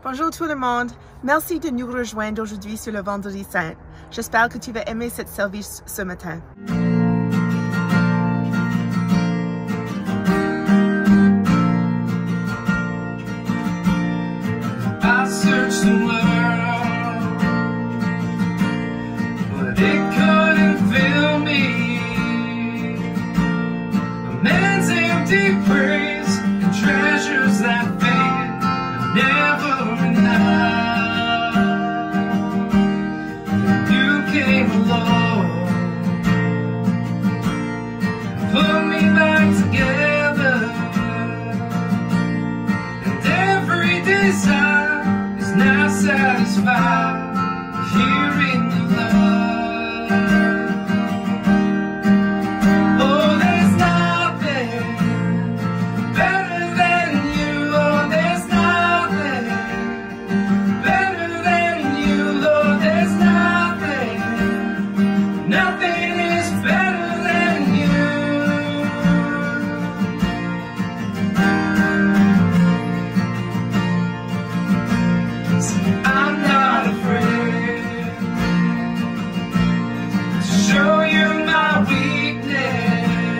Bonjour tout le monde, merci de nous rejoindre aujourd'hui sur le Vendredi Saint. J'espère que tu vas aimer cette service ce matin. I searched the world, but it couldn't fill me. A man's empty praise and treasures that fade are never enough. You came along, put me back together, and every desire is now satisfied here in your love. Oh, there's nothing better than you. Oh, there's nothing better than you. Lord, there's nothing is better than you. I'm not afraid to show you my weakness,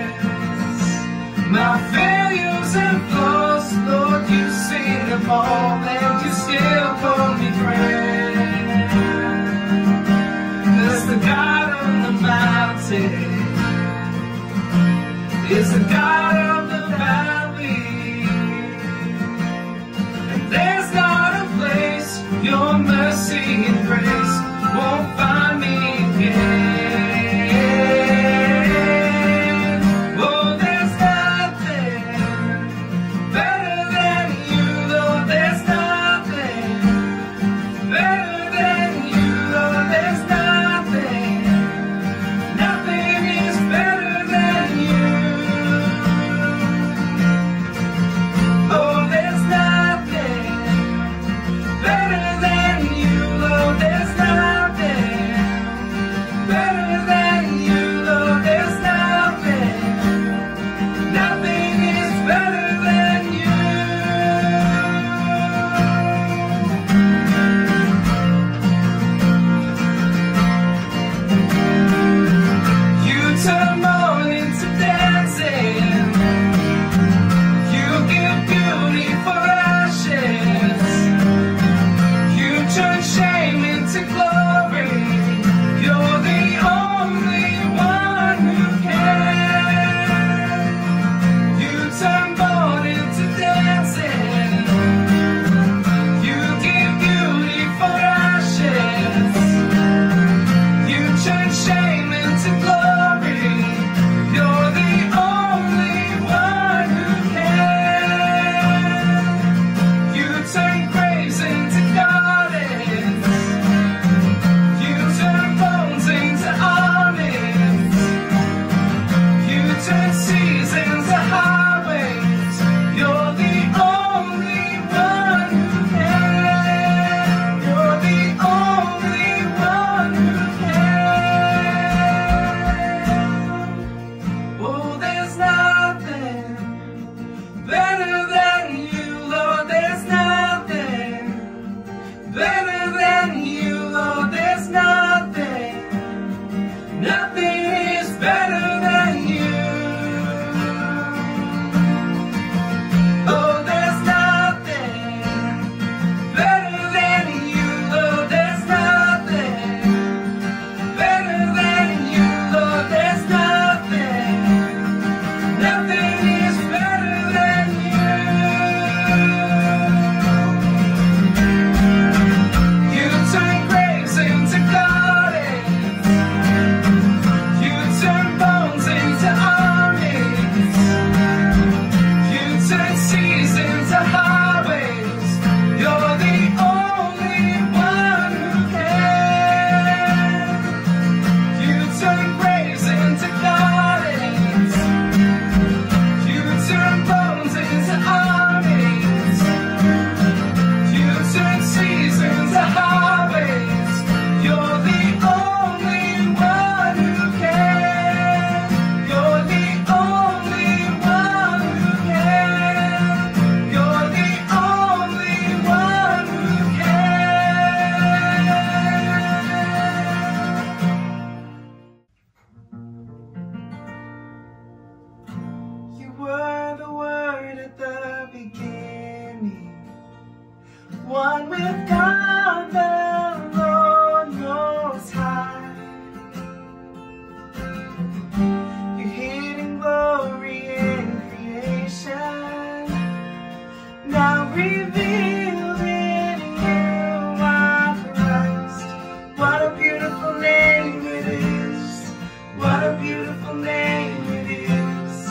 my failures and flaws. Lord, you see them all, and you still call me friend. 'Cause the God on the mountain is the God of the valley, and there's not a place your mercy and grace won't find me again. Oh, there's nothing better than you, Lord. There's nothing better than you, Lord. There's nothing is better than you. Oh, there's nothing better than you, Lord. There's nothing one with God the Lord Most High. Your hidden glory in creation, now revealed in you are Christ. What a beautiful name it is. What a beautiful name it is.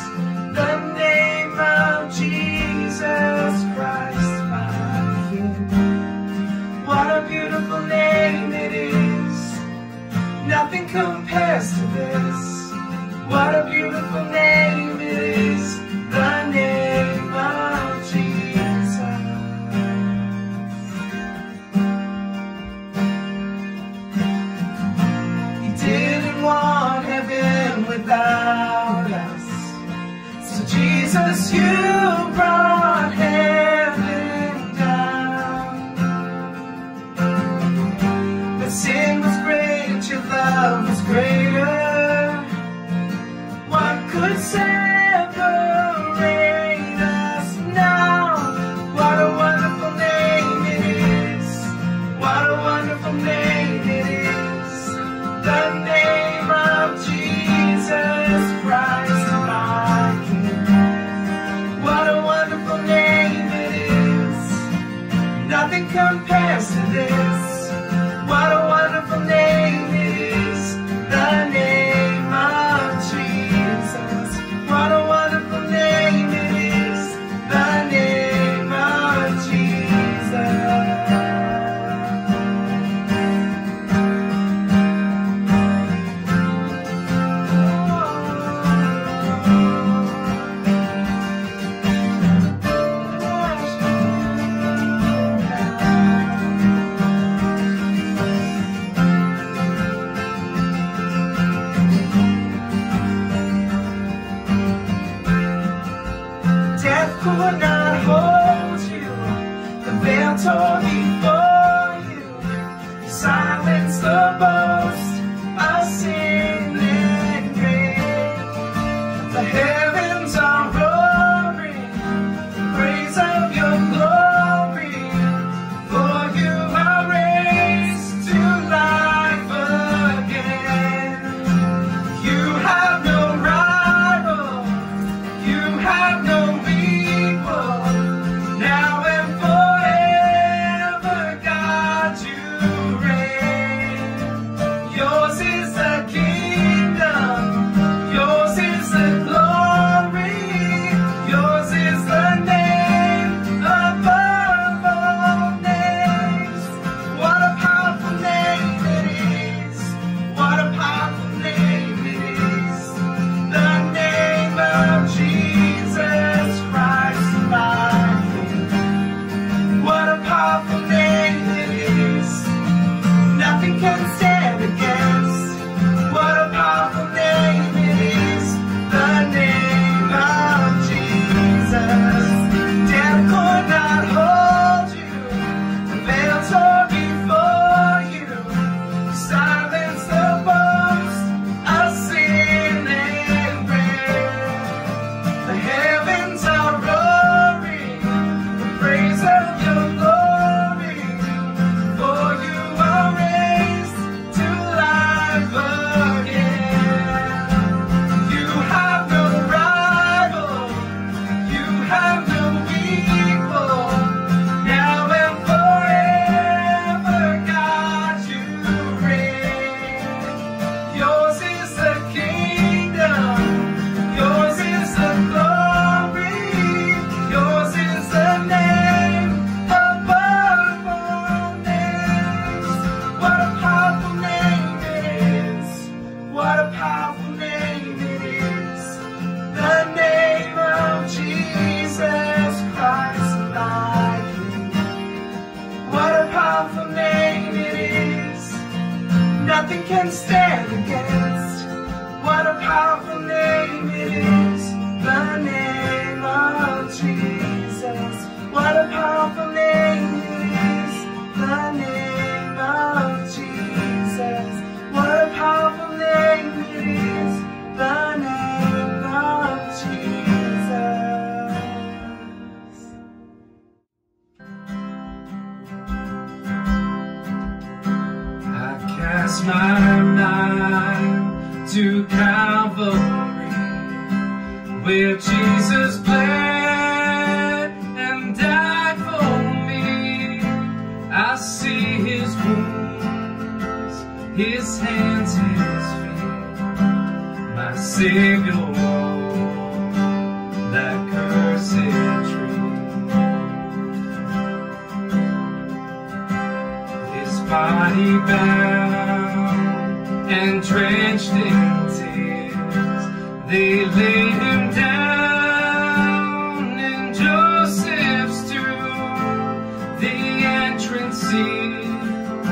The name of Jesus Christ, my King. What a beautiful name it is. Nothing compares to this. What a beautiful name it is. The name of Jesus. He didn't want heaven without us. So Jesus, you brought heaven down. But sin was great, your love was greater. What could separate us now? What a wonderful name it is. What a wonderful name it is. The name of Jesus Christ, my King. What a wonderful name it is. Nothing compares to this. What a wonderful name it is. The name of Jesus. What a wonderful name it is. The name of Jesus. Death could not hold you. The veil tore before you. Silence the boast of sin and grave. The heavens are roaring, praise of your glory. For you are raised to life again. You have no rival. You have no equal. Now and forever, God, you reign. Yours is the kingdom. Yours is the glory. Yours is the name above all names. What a powerful name it is. What a powerful name it is. The name of Jesus Christ, my King. What a powerful name it is. Nothing can stand against. What a powerful name it is. The name of Jesus. Death could not hold you. The veil tore before you. Silence the boast of sin and grave. The heavens are roaring, the praise of your glory. For you are raised to life again. You have no rival. You have no equal. Now and forever, God, you reign. Yours is the kingdom. Yours is the glory. Yours is the name above all names. What a powerful name it is. What a powerful name it is. The name of Jesus Christ, my King. What a powerful name it is. Nothing can stand against. What a powerful name it is. The name of Jesus. What a powerful name it is. The name of Jesus. What a powerful name it is. The name of Jesus. It's my mind to Calvary, where Jesus bled and died for me. I see his wounds, his hands, his feet, my Savior on that cursed tree. His body bound and drenched in tears, they laid him down in Joseph's tomb, the entrance sealed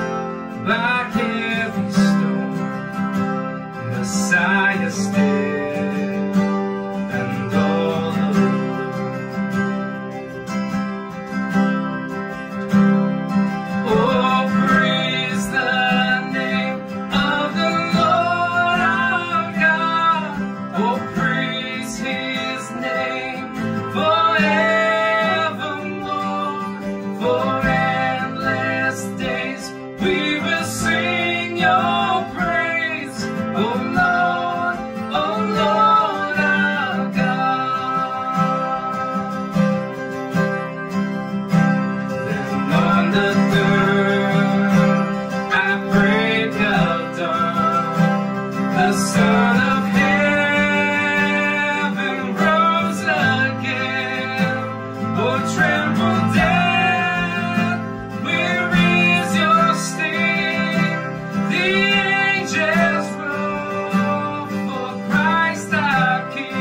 by heavy stone. Messiah still and all alone. Oh, praise the name of the Lord our God. Oh, praise his name forevermore. For endless days we will sing your praise. Oh Lord our God. Then on the third I prayed, well done. The Son of Heaven rose again. Oh, tremble death, where is your sting? The angels roar for Christ our King.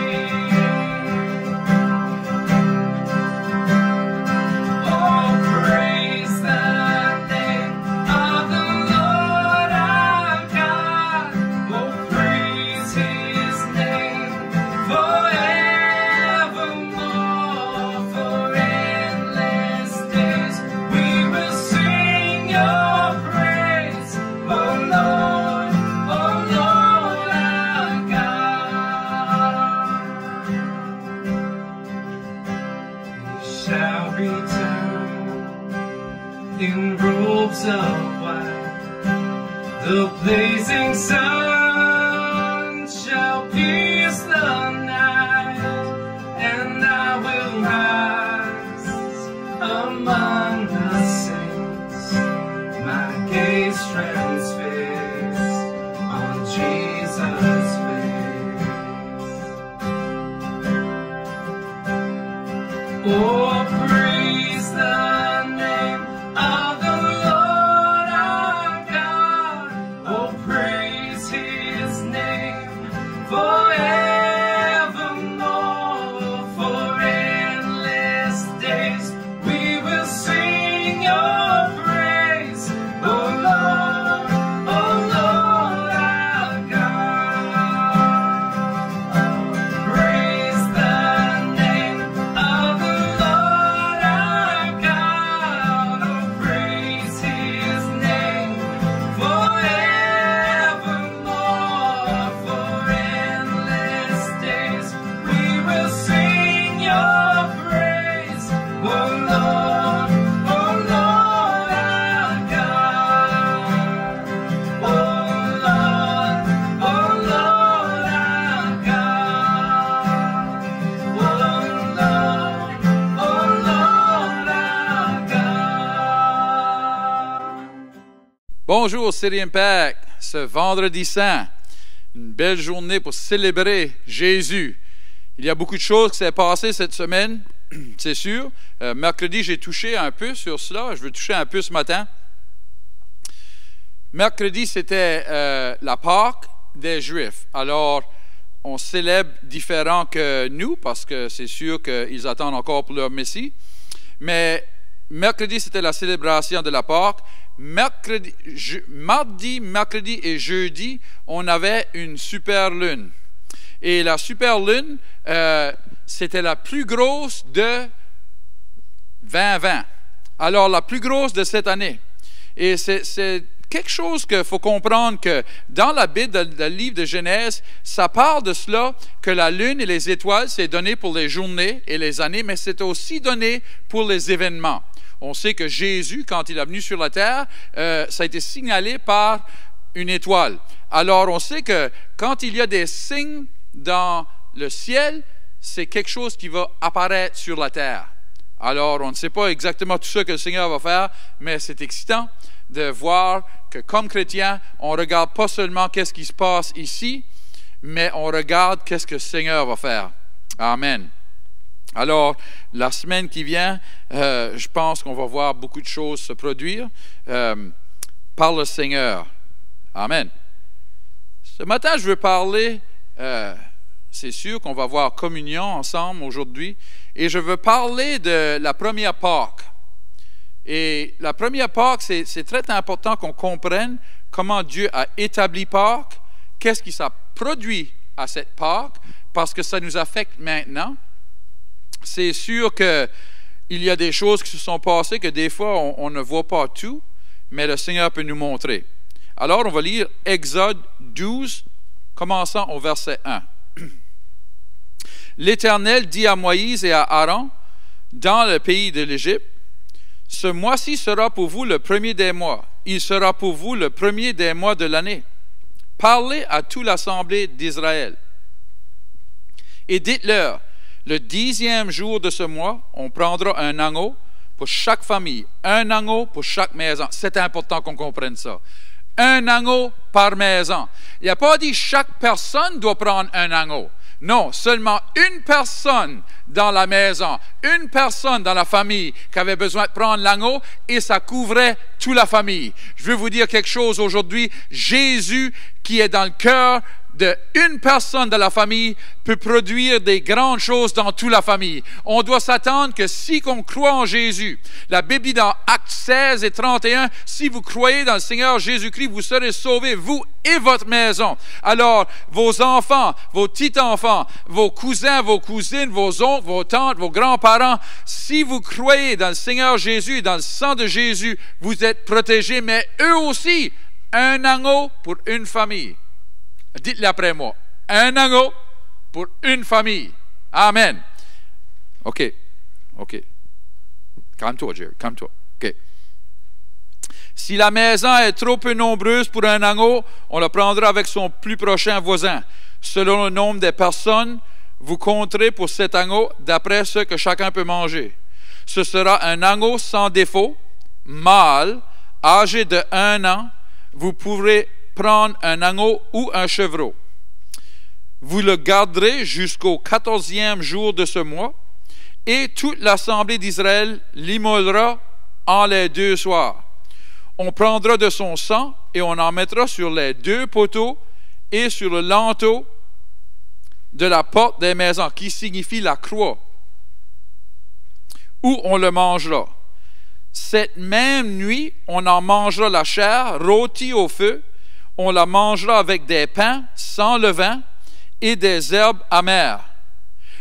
Oh, praise the name of the Lord our God. Oh, praise his name forevermore. For endless days we will sing your praise. Oh Lord our God. He shall return in robes of white. The blazing sun shall pierce the night, and I will rise among the saints, my gaze transfixed on Jesus' face. Oh, praise the name of the Lord our God. Oh, praise his name forevermore. For endless days we will sing your praise. Oh Lord our God. Praise the name of the Lord our God. Oh, praise his name forevermore. For endless days we will sing your praise. Oh Lord our God. Oh Lord our God. Oh Lord our God. Bonjour City Impact, ce vendredi saint, une belle journée pour célébrer Jésus. Il y a beaucoup de choses qui s'est passées cette semaine, c'est sûr. Mercredi, j'ai touché un peu sur cela, je veux toucher un peu ce matin. Mercredi, c'était la Pâque des Juifs. Alors, on célèbre différent que nous, parce que c'est sûr qu'ils attendent encore pour leur Messie. Mais mercredi, c'était la célébration de la Pâque. Mardi, mercredi et jeudi, on avait une super lune. Et la super lune, c'était la plus grosse de 2020. Alors, la plus grosse de cette année. Et c'est quelque chose qu'il faut comprendre, que dans la Bible, dans le livre de Genèse, ça parle de cela, que la lune et les étoiles, c'est donné pour les journées et les années, mais c'est aussi donné pour les événements. On sait que Jésus, quand il est venu sur la terre, ça a été signalé par une étoile. Alors, on sait que quand il y a des signes dans le ciel, c'est quelque chose qui va apparaître sur la terre. Alors, on ne sait pas exactement tout ce que le Seigneur va faire, mais c'est excitant de voir que comme chrétien, on ne regarde pas seulement qu'est-ce qui se passe ici, mais on regarde qu'est-ce que le Seigneur va faire. Amen. Alors, la semaine qui vient, je pense qu'on va voir beaucoup de choses se produire par le Seigneur. Amen. Ce matin, je veux parler, c'est sûr qu'on va avoir communion ensemble aujourd'hui, et je veux parler de la première Pâque. Et la première Pâque, c'est très important qu'on comprenne comment Dieu a établi Pâque, qu'est-ce qui s'est produit à cette Pâque, parce que ça nous affecte maintenant. C'est sûr qu'il y a des choses qui se sont passées que des fois, on ne voit pas tout, mais le Seigneur peut nous montrer. Alors, on va lire Exode 12, commençant au verset 1. L'Éternel dit à Moïse et à Aaron, dans le pays de l'Égypte, « Ce mois-ci sera pour vous le premier des mois. Il sera pour vous le premier des mois de l'année. Parlez à toute l'assemblée d'Israël. Et dites-leur, le 10e jour de ce mois, on prendra un agneau pour chaque famille, un agneau pour chaque maison. » C'est important qu'on comprenne ça. Un agneau par maison. Il n'y a pas dit chaque personne doit prendre un agneau. Non, seulement une personne dans la maison, une personne dans la famille qui avait besoin de prendre l'agneau et ça couvrait toute la famille. Je veux vous dire quelque chose aujourd'hui. Jésus qui est dans le cœur d'une personne de la famille peut produire des grandes choses dans toute la famille. On doit s'attendre que si on croit en Jésus, la Bible dit dans Actes 16 et 31, si vous croyez dans le Seigneur Jésus-Christ, vous serez sauvés, vous et votre maison. Alors, vos enfants, vos petits-enfants, vos cousins, vos cousines, vos oncles, vos tantes, vos grands-parents, si vous croyez dans le Seigneur Jésus et dans le sang de Jésus, vous êtes protégés, mais eux aussi, un agneau pour une famille. Dites-le après moi. Un agneau pour une famille. Amen. OK. Calme-toi, Jerry. Calme-toi. OK. Si la maison est trop peu nombreuse pour un agneau, on le prendra avec son plus prochain voisin. Selon le nombre des personnes, vous compterez pour cet agneau d'après ce que chacun peut manger. Ce sera un agneau sans défaut, mâle, âgé de 1 an. Vous pourrez prendre un agneau ou un chevreau. Vous le garderez jusqu'au 14e jour de ce mois, et toute l'assemblée d'Israël l'immolera en les 2 soirs. On prendra de son sang et on en mettra sur les 2 poteaux et sur le linteau de la porte des maisons, qui signifie la croix, où on le mangera. Cette même nuit, on en mangera la chair rôtie au feu. On la mangera avec des pains sans levain et des herbes amères.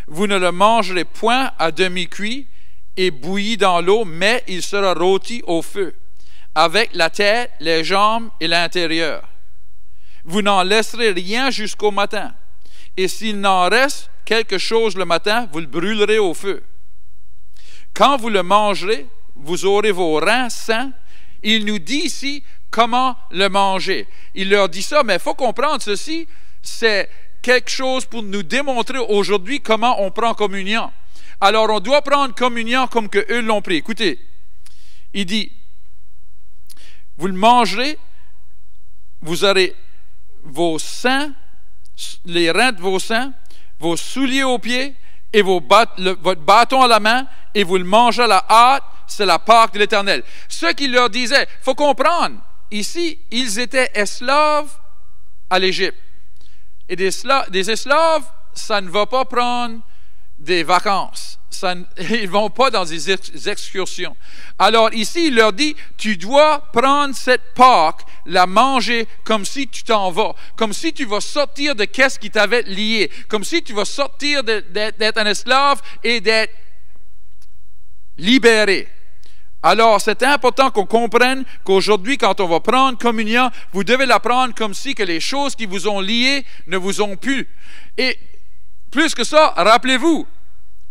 Vous ne le mangerez point à demi-cuit et bouilli dans l'eau, mais il sera rôti au feu, avec la tête, les jambes et l'intérieur. Vous n'en laisserez rien jusqu'au matin. Et s'il n'en reste quelque chose le matin, vous le brûlerez au feu. Quand vous le mangerez, vous aurez vos reins sains. Il nous dit ici comment le manger. Il leur dit ça, mais il faut comprendre ceci, c'est quelque chose pour nous démontrer aujourd'hui comment on prend communion. Alors, on doit prendre communion comme que eux l'ont pris. Écoutez, il dit, vous le mangerez, vous aurez vos seins, les reins de vos seins, vos souliers aux pieds et votre bâton à la main, et vous le mangez à la hâte, c'est la Pâque de l'Éternel. Ce qu'il leur disait, il faut comprendre, ici, ils étaient esclaves à l'Égypte. Et des esclaves, ça ne va pas prendre des vacances. Ils ne vont pas dans des excursions. Alors ici, il leur dit, tu dois prendre cette Pâque, la manger comme si tu t'en vas, comme si tu vas sortir de qu'est-ce qui t'avait lié, comme si tu vas sortir d'être un esclave et d'être libéré. Alors, c'est important qu'on comprenne qu'aujourd'hui, quand on va prendre communion, vous devez la prendre comme si que les choses qui vous ont liés ne vous ont plus. Et plus que ça, rappelez-vous,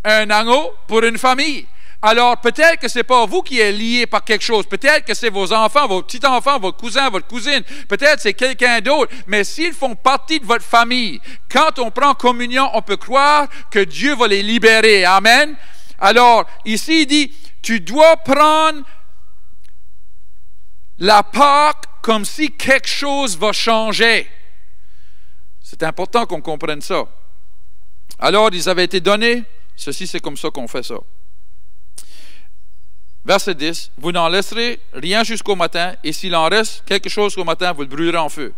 un agneau pour une famille. Alors, peut-être que ce n'est pas vous qui êtes lié par quelque chose. Peut-être que c'est vos enfants, vos petits-enfants, vos cousins, votre cousine. Peut-être que c'est quelqu'un d'autre. Mais s'ils font partie de votre famille, quand on prend communion, on peut croire que Dieu va les libérer. Amen. Alors, ici, il dit, tu dois prendre la Pâque comme si quelque chose va changer. C'est important qu'on comprenne ça. Alors, ils avaient été donnés. Ceci, c'est comme ça qu'on fait ça. Verset 10. Vous n'en laisserez rien jusqu'au matin, et s'il en reste quelque chose au matin, vous le brûlerez en feu.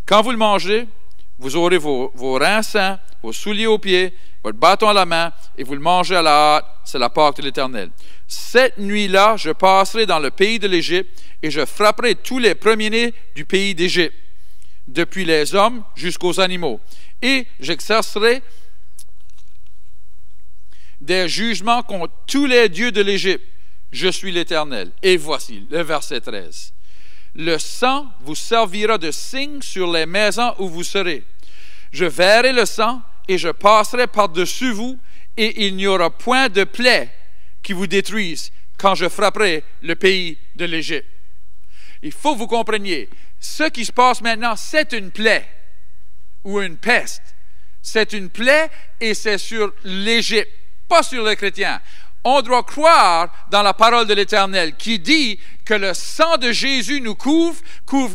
Quand vous le mangerez, vous aurez vos reins sains, vos souliers aux pieds, votre bâton à la main, et vous le mangez à la hâte. C'est la Pâque de l'Éternel. Cette nuit-là, je passerai dans le pays de l'Égypte, et je frapperai tous les premiers-nés du pays d'Égypte, depuis les hommes jusqu'aux animaux. Et j'exercerai des jugements contre tous les dieux de l'Égypte. Je suis l'Éternel. Et voici le verset 13. Le sang vous servira de signe sur les maisons où vous serez. Je verrai le sang et je passerai par-dessus vous, et il n'y aura point de plaie qui vous détruise quand je frapperai le pays de l'Égypte. Il faut que vous compreniez, ce qui se passe maintenant, c'est une plaie ou une peste. C'est une plaie et c'est sur l'Égypte, pas sur les chrétiens. On doit croire dans la parole de l'Éternel qui dit que le sang de Jésus nous couvre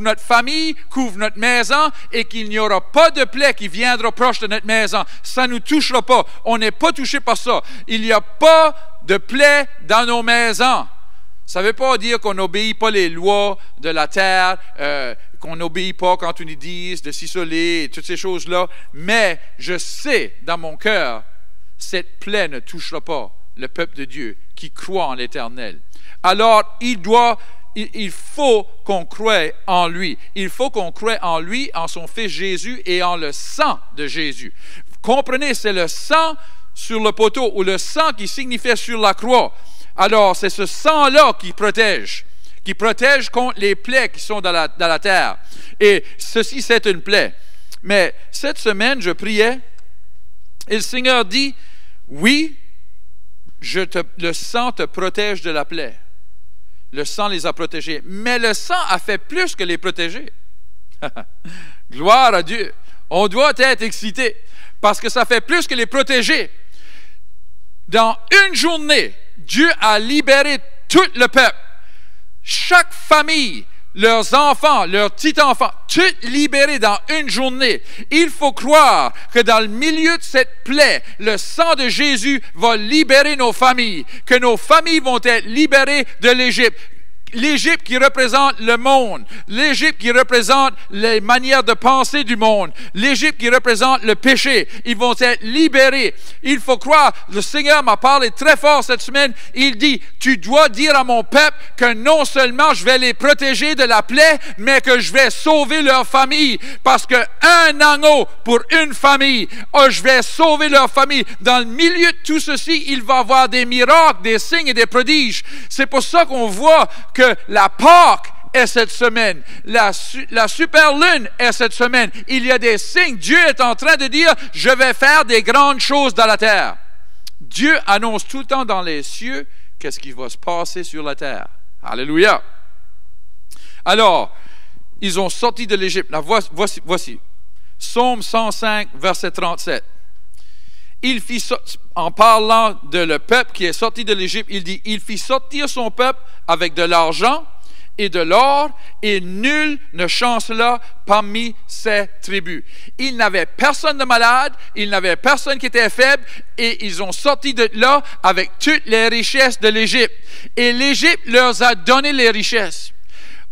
notre famille, couvre notre maison, et qu'il n'y aura pas de plaie qui viendra proche de notre maison. Ça ne nous touchera pas. On n'est pas touché par ça. Il n'y a pas de plaie dans nos maisons. Ça ne veut pas dire qu'on n'obéit pas les lois de la terre, qu'on n'obéit pas quand on nous dit de s'isoler, toutes ces choses-là. Mais je sais dans mon cœur, cette plaie ne touchera pas le peuple de Dieu qui croit en l'Éternel. Alors, il faut qu'on croie en lui. Il faut qu'on croie en lui, en son Fils Jésus et en le sang de Jésus. Vous comprenez, c'est le sang sur le poteau ou le sang qui signifiait sur la croix. Alors, c'est ce sang-là qui protège contre les plaies qui sont dans la terre. Et ceci, c'est une plaie. Mais cette semaine, je priais et le Seigneur dit, oui, le sang te protège de la plaie. Le sang les a protégés. Mais le sang a fait plus que les protéger. Gloire à Dieu. On doit être excité parce que ça fait plus que les protéger. Dans une journée, Dieu a libéré tout le peuple. Chaque famille, leurs enfants, leurs petits-enfants, tout libéré dans une journée. Il faut croire que dans le milieu de cette plaie, le sang de Jésus va libérer nos familles, que nos familles vont être libérées de l'Égypte. L'Égypte qui représente le monde, l'Égypte qui représente les manières de penser du monde, l'Égypte qui représente le péché, ils vont être libérés. Il faut croire, le Seigneur m'a parlé très fort cette semaine, il dit, tu dois dire à mon peuple que non seulement je vais les protéger de la plaie, mais que je vais sauver leur famille, parce que un agneau pour une famille, je vais sauver leur famille. Dans le milieu de tout ceci, il va y avoir des miracles, des signes et des prodiges. C'est pour ça qu'on voit que la Pâque est cette semaine, la super lune est cette semaine. Il y a des signes. Dieu est en train de dire, je vais faire des grandes choses dans la terre. Dieu annonce tout le temps dans les cieux qu'est-ce qui va se passer sur la terre. Alléluia. Alors, ils ont sorti de l'Égypte. Voici. Psaume 105, verset 37. En parlant de le peuple qui est sorti de l'Égypte, il dit, il fit sortir son peuple avec de l'argent et de l'or, et nul ne chancela parmi ses tribus. Il n'avait personne de malade, il n'avait personne qui était faible, et ils ont sorti de là avec toutes les richesses de l'Égypte. Et l'Égypte leur a donné les richesses.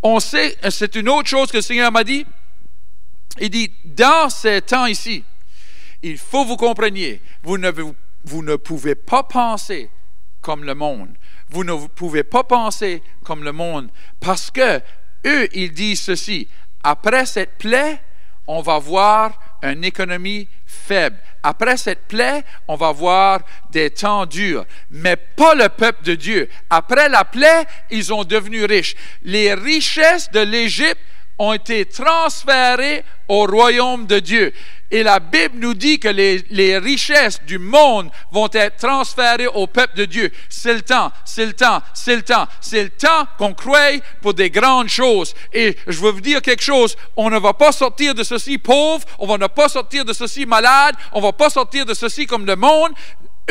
On sait, c'est une autre chose que le Seigneur m'a dit. Il dit, dans ces temps ici, il faut que vous compreniez, vous ne pouvez pas penser comme le monde. Vous ne pouvez pas penser comme le monde parce que eux, ils disent ceci. Après cette plaie, on va voir une économie faible. Après cette plaie, on va voir des temps durs. Mais pas le peuple de Dieu. Après la plaie, ils sont devenus riches. Les richesses de l'Égypte ont été transférés au royaume de Dieu. Et la Bible nous dit que les richesses du monde vont être transférées au peuple de Dieu. C'est le temps, c'est le temps, c'est le temps. C'est le temps qu'on croie pour des grandes choses. Et je veux vous dire quelque chose, on ne va pas sortir de ceci pauvre, on ne va pas sortir de ceci malade, on ne va pas sortir de ceci comme le monde.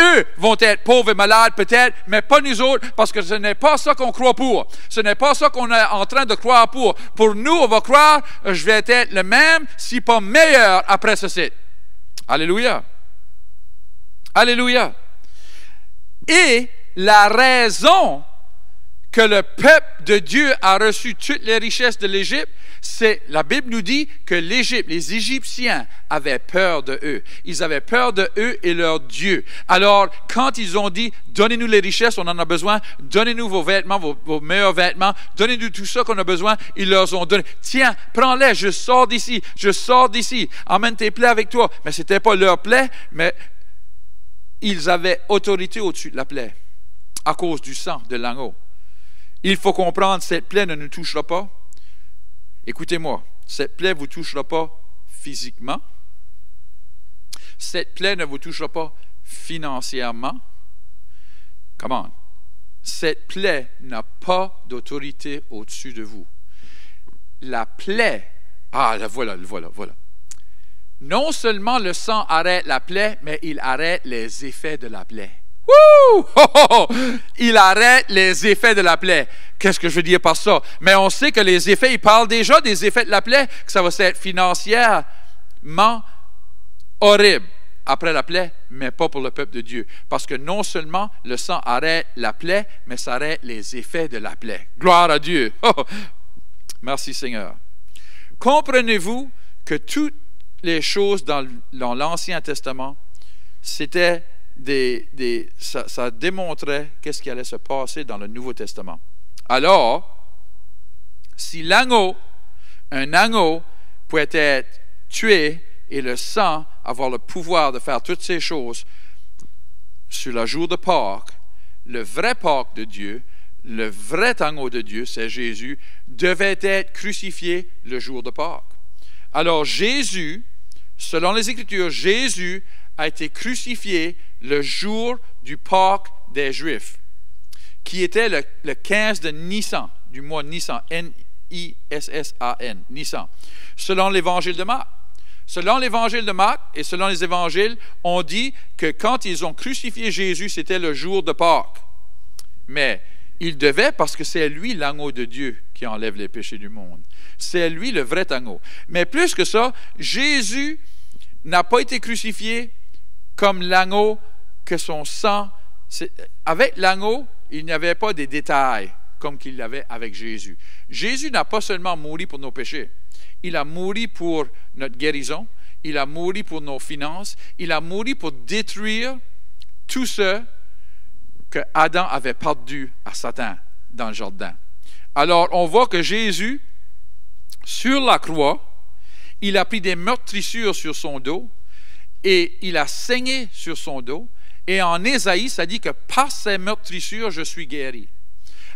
Eux vont être pauvres et malades peut-être, mais pas nous autres, parce que ce n'est pas ça qu'on croit pour. Ce n'est pas ça qu'on est en train de croire pour. Pour nous, on va croire, je vais être le même, si pas meilleur après ceci. Alléluia. Alléluia. Et la raison que le peuple de Dieu a reçu toutes les richesses de l'Égypte, c'est, la Bible nous dit que l'Égypte, les Égyptiens avaient peur de eux. Ils avaient peur de eux et leur Dieu. Alors, quand ils ont dit, donnez-nous les richesses, on en a besoin, donnez-nous vos vêtements, vos meilleurs vêtements, donnez-nous tout ça qu'on a besoin, ils leur ont donné. Tiens, prends-les, je sors d'ici, emmène tes plaies avec toi. Mais ce n'était pas leur plaie, mais ils avaient autorité au-dessus de la plaie, à cause du sang de l'agneau. Il faut comprendre, cette plaie ne nous touchera pas. Écoutez-moi, cette plaie ne vous touchera pas physiquement. Cette plaie ne vous touchera pas financièrement. Come on. Cette plaie n'a pas d'autorité au-dessus de vous. La plaie, voilà. Non seulement le sang arrête la plaie, mais il arrête les effets de la plaie. Wouh! Oh, oh, oh! Il arrête les effets de la plaie. Qu'est-ce que je veux dire par ça? Mais on sait que les effets, il parle déjà des effets de la plaie, que ça va être financièrement horrible après la plaie, mais pas pour le peuple de Dieu. Parce que non seulement le sang arrête la plaie, mais ça arrête les effets de la plaie. Gloire à Dieu! Oh! Merci Seigneur. Comprenez-vous que toutes les choses dans l'Ancien Testament, c'était ça démontrait qu'est-ce qui allait se passer dans le Nouveau Testament. Alors, si un agneau pouvait être tué et le sang avoir le pouvoir de faire toutes ces choses sur le jour de Pâques, le vrai Pâques de Dieu, le vrai agneau de Dieu, c'est Jésus, devait être crucifié le jour de Pâques. Alors Jésus, selon les Écritures, Jésus a été crucifié le jour du Pâques des Juifs, qui était le 15 de Nissan, du mois Nissan, N-I-S-S-A-N, Nissan, selon l'Évangile de Marc. Selon l'Évangile de Marc et selon les Évangiles, on dit que quand ils ont crucifié Jésus, c'était le jour de Pâques. Mais il devait, parce que c'est lui l'agneau de Dieu qui enlève les péchés du monde. C'est lui le vrai agneau. Mais plus que ça, Jésus n'a pas été crucifié comme l'agneau que son sang. Avec l'agneau, il n'y avait pas des détails comme qu'il l'avait avec Jésus. Jésus n'a pas seulement mouru pour nos péchés. Il a mouru pour notre guérison. Il a mouru pour nos finances. Il a mouru pour détruire tout ce que Adam avait perdu à Satan dans le jardin. Alors, on voit que Jésus, sur la croix, il a pris des meurtrissures sur son dos et il a saigné sur son dos. Et en Ésaïe, ça dit que par ces meurtrissures, je suis guéri.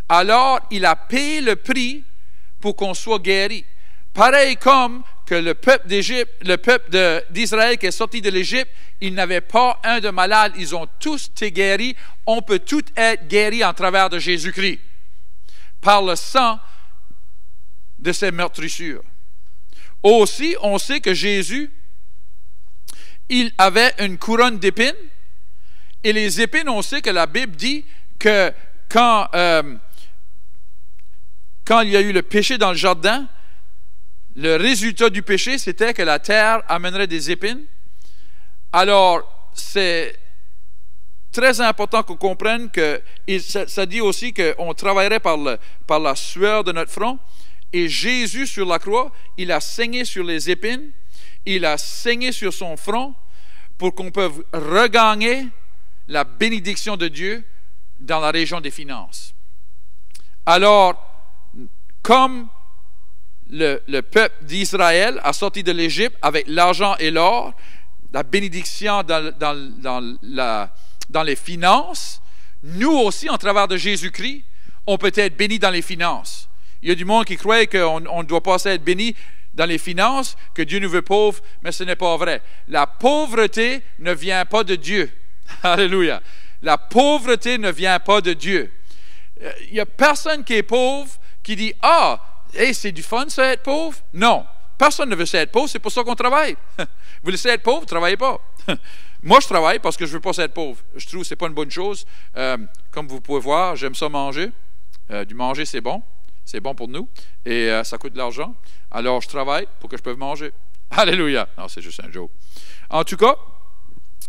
Alors, il a payé le prix pour qu'on soit guéri. Pareil comme que le peuple d'Égypte, le peuple d'Israël qui est sorti de l'Égypte, il n'avait pas un de malade, ils ont tous été guéris. On peut tous être guéris en travers de Jésus-Christ, par le sang de ses meurtrissures. Aussi, on sait que Jésus, il avait une couronne d'épines, et les épines, on sait que la Bible dit que quand il y a eu le péché dans le jardin, le résultat du péché, c'était que la terre amènerait des épines. Alors, c'est très important qu'on comprenne que ça dit aussi qu'on travaillerait par la sueur de notre front. Et Jésus, sur la croix, il a saigné sur les épines, il a saigné sur son front pour qu'on puisse regagner la bénédiction de Dieu dans la région des finances. Alors, comme le peuple d'Israël a sorti de l'Égypte avec l'argent et l'or, la bénédiction dans les finances, nous aussi, en travers de Jésus-Christ, on peut être bénis dans les finances. Il y a du monde qui croit qu'on ne doit pas être béni dans les finances, que Dieu nous veut pauvres, mais ce n'est pas vrai. La pauvreté ne vient pas de Dieu. Alléluia. La pauvreté ne vient pas de Dieu. Il n'y a personne qui est pauvre qui dit « Ah, hey, c'est du fun ça être pauvre ». Non, personne ne veut ça être pauvre, c'est pour ça qu'on travaille. Vous voulez ça être pauvre, ne travaillez pas. Moi, je travaille parce que je ne veux pas être pauvre. Je trouve que ce n'est pas une bonne chose. Comme vous pouvez voir, j'aime ça manger. Du manger, c'est bon. C'est bon pour nous. Et ça coûte de l'argent. Alors, je travaille pour que je puisse manger. Alléluia. Non, c'est juste un joke. En tout cas,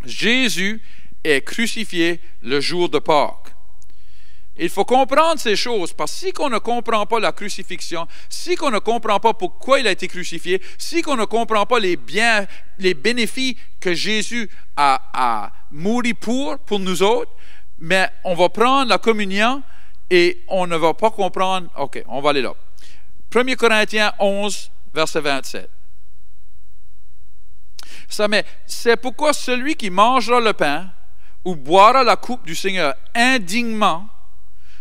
Jésus est crucifié le jour de Pâques. Il faut comprendre ces choses, parce que si on ne comprend pas la crucifixion, si on ne comprend pas pourquoi il a été crucifié, si on ne comprend pas les biens, les bénéfices que Jésus a mouru pour nous autres, mais on va prendre la communion et on ne va pas comprendre. OK, on va aller là. 1 Corinthiens 11, verset 27. C'est pourquoi celui qui mangera le pain ou boira la coupe du Seigneur indignement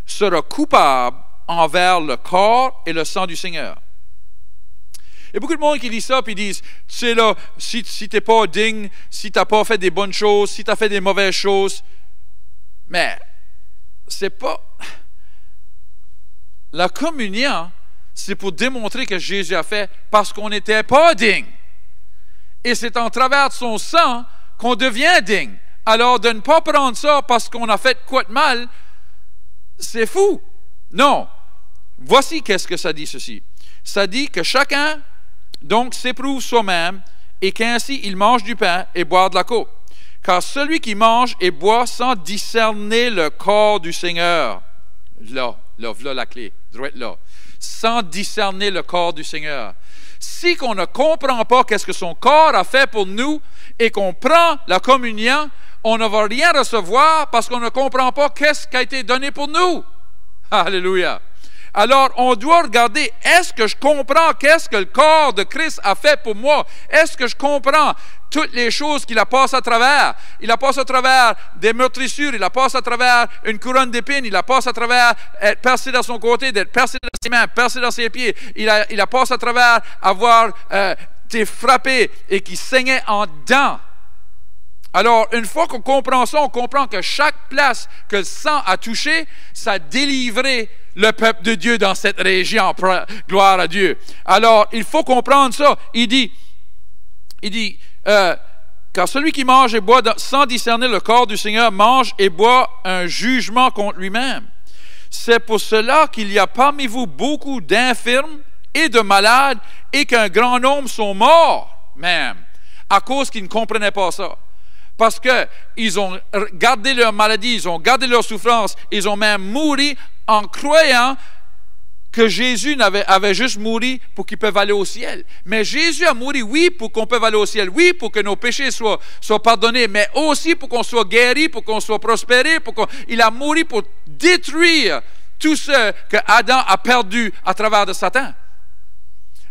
sera coupable envers le corps et le sang du Seigneur. Il y a beaucoup de monde qui dit ça, puis ils disent, tu sais là, si tu n'es pas digne, si tu n'as pas fait des bonnes choses, si tu as fait des mauvaises choses, mais c'est pas... La communion, c'est pour démontrer que Jésus a fait parce qu'on n'était pas digne. Et c'est en travers de son sang qu'on devient digne. Alors de ne pas prendre ça parce qu'on a fait quoi de mal, c'est fou. Non. Voici qu'est-ce que ça dit ceci. Ça dit que chacun donc s'éprouve soi-même et qu'ainsi il mange du pain et boit de la coupe. Car celui qui mange et boit sans discerner le corps du Seigneur, là la clé, droite là, sans discerner le corps du Seigneur. Si on ne comprend pas qu'est-ce que son corps a fait pour nous et qu'on prend la communion, on ne va rien recevoir parce qu'on ne comprend pas qu'est-ce qui a été donné pour nous. Alléluia. Alors, on doit regarder, est-ce que je comprends qu'est-ce que le corps de Christ a fait pour moi? Est-ce que je comprends toutes les choses qu'il a passées à travers? Il a passé à travers des meurtrissures, il a passé à travers une couronne d'épines, il a passé à travers être percé dans son côté, d'être percé dans ses mains, percé dans ses pieds. Il a passé à travers avoir été frappé et qui saignait en dents. Alors, une fois qu'on comprend ça, on comprend que chaque place que le sang a touché, ça a délivré le peuple de Dieu dans cette région. Gloire à Dieu. Alors, il faut comprendre ça. Il dit, car celui qui mange et boit sans discerner le corps du Seigneur mange et boit un jugement contre lui-même. C'est pour cela qu'il y a parmi vous beaucoup d'infirmes et de malades et qu'un grand nombre sont morts même, à cause qu'ils ne comprenaient pas ça. Parce qu'ils ont gardé leur maladie, ils ont gardé leur souffrance, ils ont même mouru en croyant que Jésus avait juste mouru pour qu'ils peuvent aller au ciel. Mais Jésus a mouru, oui, pour qu'on puisse aller au ciel, oui, pour que nos péchés soient pardonnés, mais aussi pour qu'on soit guéri, pour qu'on soit prospéré, il a mouru pour détruire tout ce que Adam a perdu à travers de Satan.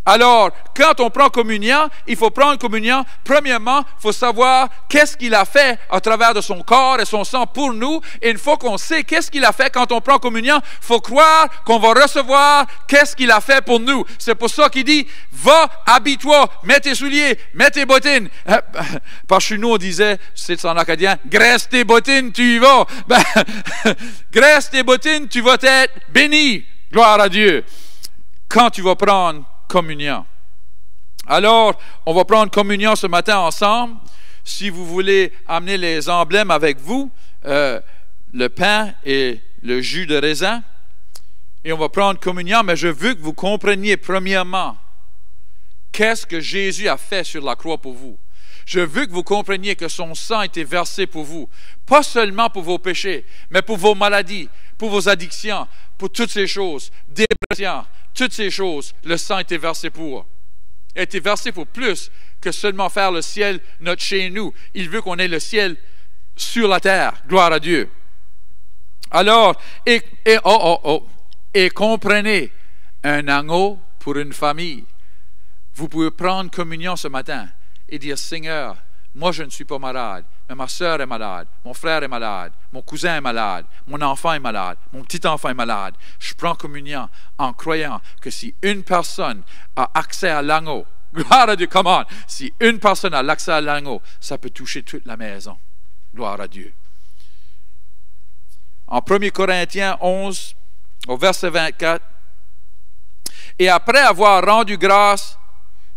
Alors, quand on prend communion, il faut prendre communion. Premièrement, il faut savoir qu'est-ce qu'il a fait à travers de son corps et son sang pour nous. Et une fois qu'on sait qu'est-ce qu'il a fait quand on prend communion, il faut croire qu'on va recevoir qu'est-ce qu'il a fait pour nous. C'est pour ça qu'il dit, va, habille-toi, mets tes souliers, mets tes bottines. Parce que nous, on disait, c'est en acadien, graisse tes bottines, tu y vas. Graisse tes bottines, tu vas être béni. Gloire à Dieu. Quand tu vas prendre communion. Alors, on va prendre communion ce matin ensemble. Si vous voulez amener les emblèmes avec vous, le pain et le jus de raisin, et on va prendre communion, mais je veux que vous compreniez premièrement qu'est-ce que Jésus a fait sur la croix pour vous. Je veux que vous compreniez que son sang a été versé pour vous, pas seulement pour vos péchés, mais pour vos maladies, pour vos addictions, pour toutes ces choses, dépression, toutes ces choses, le sang a été versé pour. Il a été versé pour plus que seulement faire le ciel notre chez nous. Il veut qu'on ait le ciel sur la terre. Gloire à Dieu. Alors, et comprenez, un agneau pour une famille. Vous pouvez prendre communion ce matin et dire, Seigneur, moi je ne suis pas malade, mais ma soeur est malade, mon frère est malade, mon cousin est malade, mon enfant est malade, mon petit-enfant est malade. Je prends communion en croyant que si une personne a accès à l'agneau, gloire à Dieu, come on, si une personne a l'accès à l'agneau, ça peut toucher toute la maison. Gloire à Dieu. En 1 Corinthiens 11, au verset 24, « Et après avoir rendu grâce,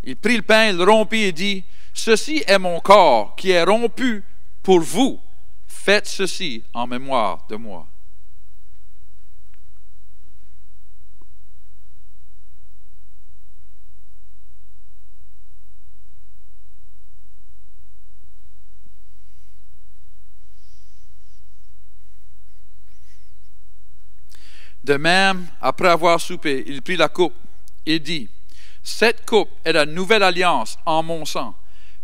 il prit le pain, il le rompit et dit, « Ceci est mon corps qui est rompu pour vous. Faites ceci en mémoire de moi. » De même, après avoir soupé, il prit la coupe et dit, « Cette coupe est la nouvelle alliance en mon sang.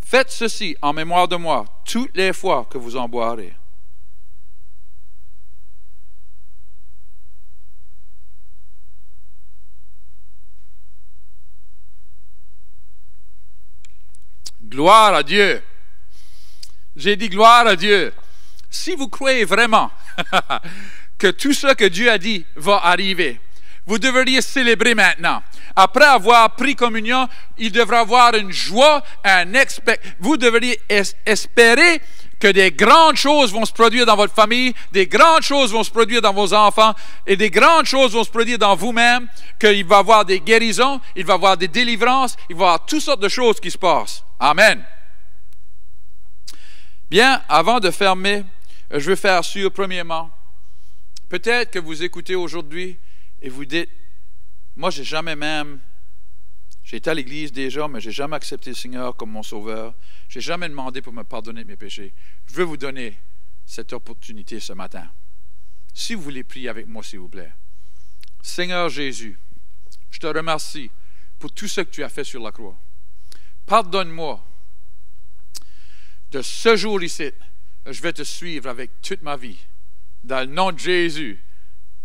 Faites ceci en mémoire de moi toutes les fois que vous en boirez. » Gloire à Dieu. J'ai dit gloire à Dieu. Si vous croyez vraiment que tout ce que Dieu a dit va arriver, vous devriez célébrer maintenant. Après avoir pris communion, il devra avoir une joie, vous devriez espérer que des grandes choses vont se produire dans votre famille, des grandes choses vont se produire dans vos enfants, et des grandes choses vont se produire dans vous-même, qu'il va y avoir des guérisons, il va y avoir des délivrances, il va y avoir toutes sortes de choses qui se passent. Amen. Bien, avant de fermer, je veux faire sûr, premièrement, peut-être que vous écoutez aujourd'hui et vous dites, moi, j'ai été à l'église déjà, mais j'ai jamais accepté le Seigneur comme mon sauveur. J'ai jamais demandé pour me pardonner de mes péchés. Je veux vous donner cette opportunité ce matin. Si vous voulez prier avec moi, s'il vous plaît. Seigneur Jésus, je te remercie pour tout ce que tu as fait sur la croix. Pardonne-moi. De ce jour ici, je vais te suivre avec toute ma vie. Dans le nom de Jésus.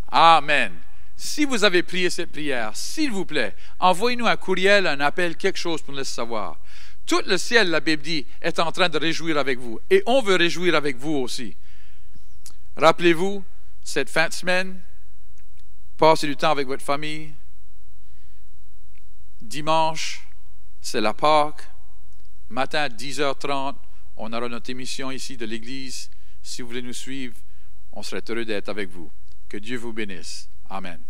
Amen. Si vous avez prié cette prière, s'il vous plaît, envoyez-nous un courriel, un appel, quelque chose pour nous laisser savoir. Tout le ciel, la Bible dit, est en train de réjouir avec vous. Et on veut réjouir avec vous aussi. Rappelez-vous, cette fin de semaine, passez du temps avec votre famille. Dimanche, c'est la Pâque. Matin à 10h30, on aura notre émission ici de l'Église. Si vous voulez nous suivre, on serait heureux d'être avec vous. Que Dieu vous bénisse. Amen.